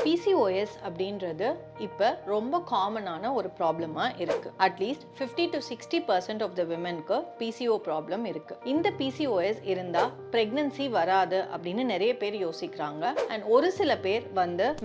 PCOS அப்படின்றது இப்போ ரொம்ப காமனான ஒரு ப்ராப்ளமா இருக்கு. அட்லீஸ்ட் 50 to 60% ஆஃப் த விமென்க்கு PCO ப்ராப்ளம் இருக்கு. இந்த PCOS இருந்தா பிரெக்னன்சி வராது அப்படின்னு நிறைய பேர் யோசிக்கிறாங்க. அண்ட் ஒரு சில பேர்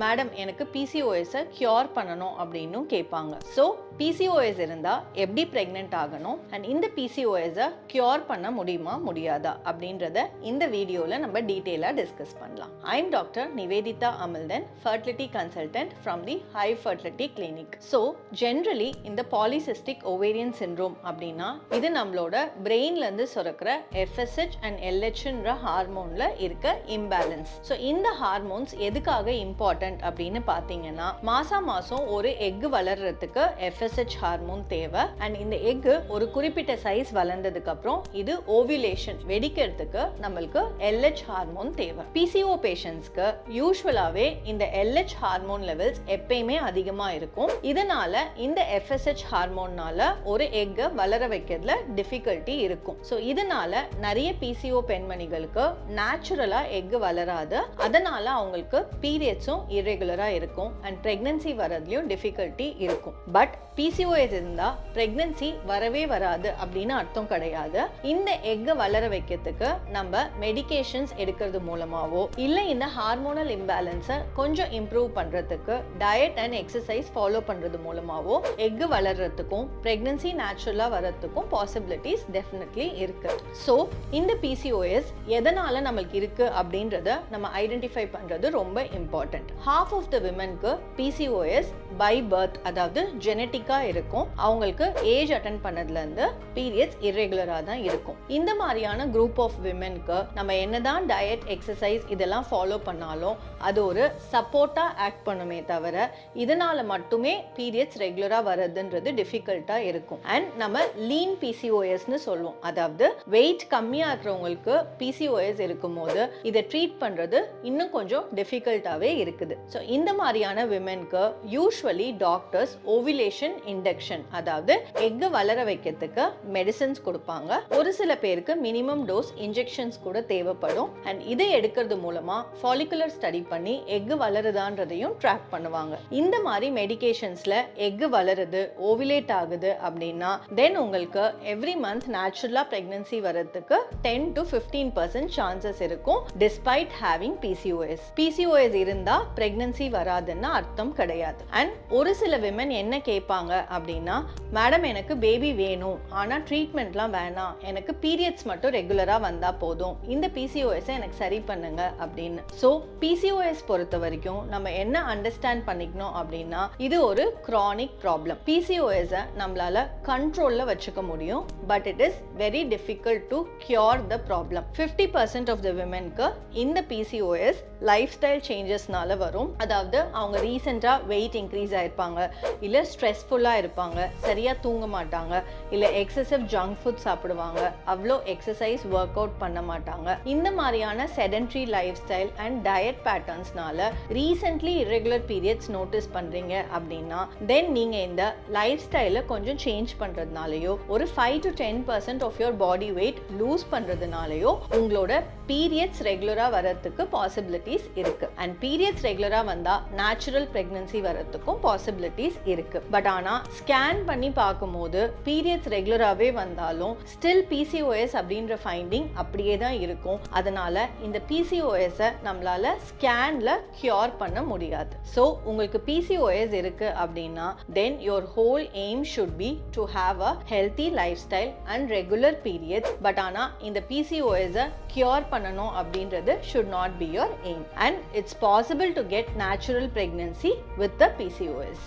மேடம் எனக்கு PCOS கியூர் பண்ணணும் அப்படின்னு கேட்பாங்க. ஸோ PCOS இருந்தா எப்படி பிரெக்னென்ட் ஆகணும் அண்ட் இந்த PCOS கியூர் பண்ண முடியுமா முடியாதா அப்படின்றத இந்த வீடியோல நம்ம டீடைலா டிஸ்கஸ் பண்ணலாம். I am doctor Nivedita Amilthan, fertility consultant from the High Fertility Clinic. So generally இந்த polycystic ovarian syndrome அப்படின்னா இது நம்மளோட பிரெயின்ல இருந்து சுரக்கிற FSH and LHன்ற ஹார்மோன்ல இருக்க இம்பேலன்ஸ். ஸோ இந்த ஹார்மோன்ஸ் எதுக்காக இம்பார்ட்டன்ட் அப்படின்னு பார்த்தீங்கன்னா மாசம் ஒரு எக் வளர்றதுக்கு FSH ஹார்மோன் தேவை. அண்ட் இந்த எக் ஒரு குறிப்பிட்ட சைஸ் வளர்ந்ததுக்கு அப்புறம் இது ஓவிலேஷன் வெடிக்கிறதுக்கு நம்மளுக்கு LH ஹார்மோன் தேவை. PCO பேஷண்ட்ஸ்க்கு யூஸ்வலாவே இந்த LH ஹார்மோன் லெவல்ஸ் எப்பயுமே அதிகமா இருக்கும். இதனால இந்த FSH ஹார்மோன்னால ஒரு எக் வளர வைக்கிறதுல டிஃபிகல்ட்டி இருக்கும். ஸோ இதனால நிறைய PCO பெண்மணிகளுக்கு நேச்சுரலா எக் வளராது. அதனால அவங்களுக்கு பீரியட்ஸும் இரெகுலரா இருக்கும் அண்ட் பிரெக்னன்சி வரதுலயும் டிஃபிகல்ட்டி இருக்கும். பட் PCOS இருந்தா பிரெக்னன்சி வரவே வராது அப்படின்னு அர்த்தம் கிடையாது. இந்த எக் வளர வைக்கிறதுக்கு நம்ம மெடிகேஷன்ஸ் எடுக்கிறது மூலமாவோ இல்ல இந்த ஹார்மோனல் இம்பேலன்ஸை கொஞ்சம் இம்ப்ரூவ் பண்றதுக்கு டயட் அண்ட் எக்ஸசைஸ் ஃபாலோ பண்றது மூலமாவோ எக் வளர்றதுக்கும் பிரெக்னன்சி நேச்சுரலா வரதுக்கும் பாசிபிலிட்டிஸ் டெஃபினெட்லி இருக்கு. ஸோ இந்த PCOS எதனால நம்மளுக்கு இருக்கு அப்படின்றத நம்ம ஐடென்டிஃபை பண்றது ரொம்ப இம்பார்ட்டன்ட். ஹாஃப் ஆஃப் த விமென்க்கு PCOS பை பர்த், அதாவது ஜெனட்டிக்கா இருக்கும். அவங்களுக்கு ஏஜ் அட்டன் பண்ணதுல இருந்து பீரியட்ஸ் இரெகுலரா தான் இருக்கும். இந்த மாதிரியான குரூப் ஆஃப் விமென்க்கு நம்ம என்னதான் டயட் எக்ஸசைஸ் இதெல்லாம் ஃபாலோ பண்ணாலும் அது ஒரு சப்போர்ட்டா ஆக்ட் பண்ணுமே தவிர இதனால மட்டுமே பீரியட்ஸ் ரெகுலரா வரதுன்றது டிஃபிகல்ட்டா இருக்கும். அண்ட் நம்ம லீன் PCOSன்னு சொல்லுவோம். அதாவது வெயிட் கம்மியா இருக்கிறவங்களுக்கு PCOS இருக்கும்போது இதை ட்ரீட் பண்றது இன்னும் கொஞ்சம் டிஃபிகல்ட்டாவே இருக்குது. ஸோ இந்த மாதிரியான விமென்க்கு யூஸ்வலி டாக்டர்ஸ் ஓவிலேஷன் இண்டக்ஷன், அதாவது எக் வளர வைக்கிறதுக்கு மெடிசன்ஸ் கொடுப்பாங்க. ஒரு சில பேருக்கு மினிமம் டோஸ் இன்ஜெக்ஷன்ஸ் கூட தேவைப்படும். அண்ட் இதை எடுக்கிறது மூலமா ஃபாலிகுலர் ஸ்டடி பண்ணி எக் வளருதான்றதையும் ட்ராக் பண்ணுவாங்க. இந்த மாதிரி மெடிகேஷன்ஸ்ல எக் வளருது, ஓவிலேட் ஆகுது அப்படின்னா தென் உங்களுக்கு எவ்ரி மந்த் நேச்சுரலா பிரெக்னன்சி வரதுக்கு 10 to 15% சான்சஸ் இருக்கும் டிஸ்பைட் ஹேவிங் PCOS. PCOS இருந்தா பிரெக்னன்சி வராதுன்னு அர்த்தம் கிடையாது. அண்ட் ஒரு சில விமன் என்ன கேட்பாங்க அப்படின்னா, மேடம் எனக்கு பேபி வேணும் ஆனா ட்ரீட்மெண்ட்லாம் வேணாம், எனக்கு பீரியட்ஸ் மட்டும் ரெகுலரா வந்தா போதும், இந்த PCOS எனக்கு சரி பண்ணுங்க அப்படின்னு. ஸோ PCOS பொறுத்த வரைக்கும் நம்ம என்ன அண்டர்ஸ்டாண்ட் பண்ணிக்கணும் அப்படின்னா இது ஒரு கிரானிக் ப்ராப்ளம். PCOS நம்மளால கண்ட்ரோல்ல வச்சுக்க முடியும், but it is very difficult to cure the problem. 50% of the விமென்க்கு இந்த PCOS லைஃப் ஸ்டைல் சேஞ்சஸ்னால வரும். அதாவது அவங்க ரீசெண்டா வெயிட் இன்க்ரீஸ் ஆயிருப்பாங்க, இல்ல ஸ்ட்ரெஸ்ஃபுல்லா இருப்பாங்க, சரியா தூங்க மாட்டாங்க, இல்ல எக்ஸசிவ் ஜங்க் ஃபுட் சாப்பிடுவாங்க, அவ்வளோ எக்ஸசைஸ் ஒர்க் அவுட் பண்ண மாட்டாங்க. இந்த மாதிரியான sedentary life style and diet பேட்டர்ன்ஸ்னால ரீசென்ட்லி இரெகுலர் பீரியட்ஸ் நோட்டீஸ் பண்றீங்க அப்படின்னா தென் நீங்க இந்த லைஃப் ஸ்டைல கொஞ்சம் சேஞ்ச் பண்றதுனாலயோ ஒரு 5 to 10% of your body weight lose பண்றதுனாலயோ உங்களோட பீரியட்ஸ் ரெகுலரா வரதுக்கு பாசிபிலிட்டிஸ் இருக்கு. அண்ட் பீரியட்ஸ் ரெகுலரா வந்தா நேச்சுரல் பிரெக்னன்சி வரதுக்கும் பாசிபிலிட்டிஸ் இருக்கு. பட் ஆனா ஸ்கேன் பண்ணி பார்க்கும்போது பீரியட்ஸ் ரெகுலராகவே வந்தாலும் ஸ்டில் PCOS அப்படின்ற ஃபைண்டிங் அப்படியே தான் இருக்கும். அதனால இந்த PCOS நம்மளால ஸ்கேன்ல கியூர் பண்ண முடியாது. ஸோ உங்களுக்கு PCOS இருக்கு அப்படின்னா then your whole aim should be to have a healthy life style and regular periods. But ஆனா இந்த PCOS கியூர் பண்ணணும் அப்படின்றது should not be your aim. And it's possible to get natural pregnancy with the PCOS.